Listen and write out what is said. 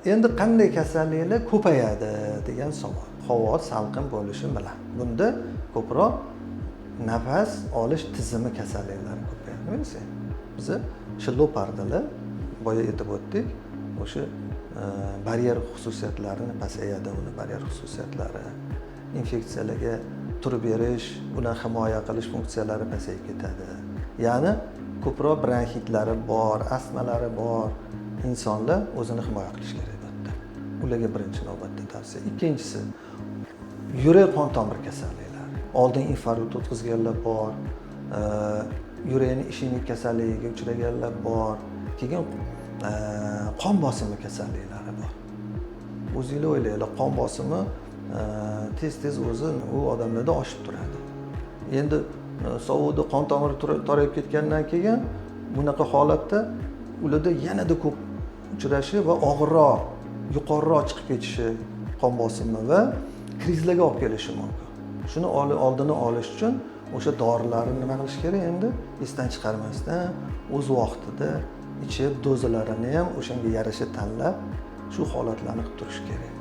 Endi qanday kasalliklar ko'payadi degan savol. Havo salqin bo'lishi bilan. Bunda ko'proq nafas olish tizimi kasalliklari ko'payadi. Bilsa, biz shillo pardalar boya aytib o'tdik, o'sha baryer xususiyatlarini pasayadi, uni baryer xususiyatlari, infeksiyalarga turib berish, udan himoya qilish funksiyalari pasayib ketadi. Ya'ni ko'proq bronxitlari bor, astmalari bor insonlar o'zini himoya qilish kerak albatta. Ularga birinchi navbatda tavsiya. Ikkinchisi, yurak qon tomir kasalliklari. Oldin infarkt o'tkazganlar bor, yurakning ishemik kasalligiga uchraganlar bor, keyin qon bosimi kasalliklari bor. O'zingizlar o'ylaylik, qon bosimi tez-tez o'zi u odamlarda oshib turadi. Endi sovuqda qon tomiri torayib ketgandan keyin bunaqa holatda ularda yanada ko'p uchrashi va og'irroq, yuqoriroq chiqib ketishi qon bosimi va krizlarga olib kelishi mumkin. Shuni oldini olish uchun o'sha dorilarni nima qilish kerak endi? Esdan chiqarmasdan o'z vaqtida ichib, dozalarini ham o'shanga yarasha tanlab, shu holatlarni qilib turish kerak.